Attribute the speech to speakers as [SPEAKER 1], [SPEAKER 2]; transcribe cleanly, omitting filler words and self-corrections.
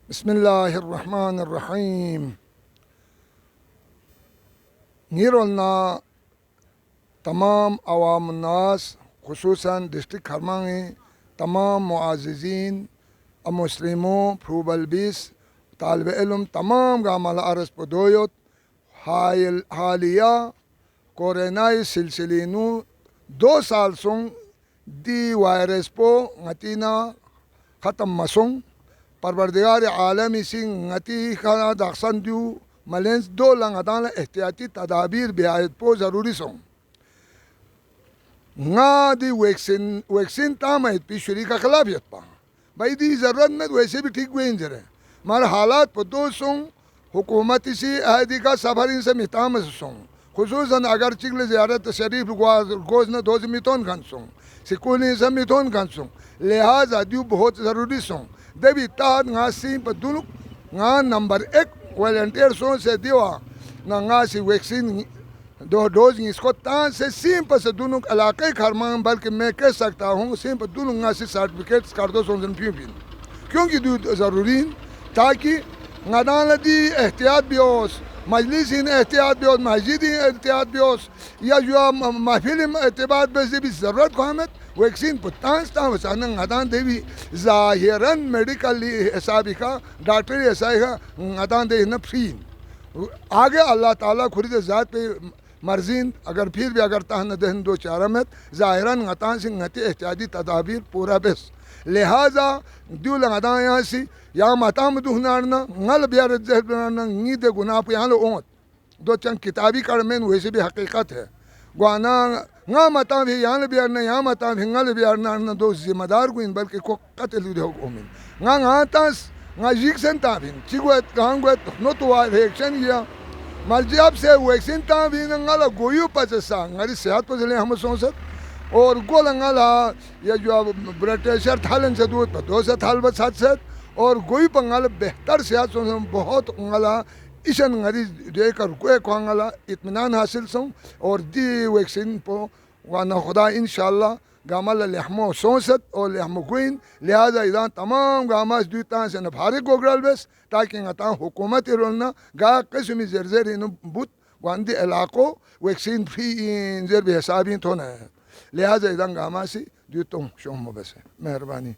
[SPEAKER 1] بسم الله الرحمن الرحیم. نیرولنا تمام عوام الناس خصوصاً ڈسٹرکٹ خرمانگ تمام معززین مسلموں پروبلبیس طالب علم تمام گامال عرض پدویت حالیہ کورونائی سلسلینو 2 سال سن دی وائرس پو غتینا ختم مسن پروردگار عالمی سنگ غتی خنا دخسن دیو ملینس دو لنگدان احتیاطی تدابیر بیایت پو ضروری سن نا دی ویکسین تامت پی شریکا خلافیت پا بھائی دی ضرورت میں ویسے بھی ٹھیک ہوئے انجرے مار حالات پا دو سن حکومتی سی اہدی کا سفرین سے محتام سن خصوصاً اگر چگل زیارت شریف گوزن دوز میتون کن سن سکولی سے میتون کن سن لہذا دیو بہت ضروری سن دبی تحت نا سین پا دونو نا نمبر 1 والنٹیر سن سے دیوا نا سی ویکسین 2 ڈوز اس کو تان سے سین پر سے دونوں علاقے خرمان بلکہ میں کہہ سکتا ہوں سین پر دونوں نا سی سرٹیفکیٹس کر دو سن کیونکہ دیو ضروری تاکہ ندان دی احتیاط بھی ہوس مجلسین احتیاط بھی ہوس مسجدین احتیاط بھی ہوس یا جو محفل اعتبار بے بھی ضرورت کو ہمت ویکسین پتانس تا وسانا ندان دیوی ظاہراً میڈیکل حسابی کا ڈاکٹری حسابی کا ندان دی نفسین آگے اللہ تعالیٰ خرید ذات پہ مرزین اگر پھر بھی اگر تاہن دہن دو چارمت ظاہراً غتان سے غتی احتیاطی تدابیر پورا بس لہذا دیو لنگدان یہاں سی یا ماتام دوہنارنا غل بیار زہرنا نید گناہ پہ یہاں لو اونت دو چند کتابی کرمین ویسے بھی حقیقت ہے گوانا نا ماتام بھی یہاں بیارنا یا ماتام بھی غل بیارنا دو ذمہ دار کو ان بلکہ کو قتل دے حکومین نا تاس نا جیکسن تابین چیگویت کہانگویت نوتو ویکسن گیا ملجیاب سے ویکسین تابین غل گویو پچسا غری صحت پر ذلیں ہم سونست اور گول انگلا یا جو بلڈ پریشر تھالن سے دودھ پر 2 سے تھال بس 7 سے اور گوئی پنگل بہتر صحت سن بہت انگلا ایشن غریز دے کر کوئی کو انگلا اطمینان حاصل سن اور دی ویکسین پو وانا خدا انشاءاللہ گامل لحمو سونست اور لحمو کوئن لہذا ادان تمام گاماس دویتان سے نفارق گوگرال بس تاکہ انگتان حکومت رولنا گا قسمی زرزر انو بود واندی علاقو ویکسین فی انزر بھی حسابین تونا ہے لہذا ادان گاما سی دیتوں شوم بس ہے مہربانی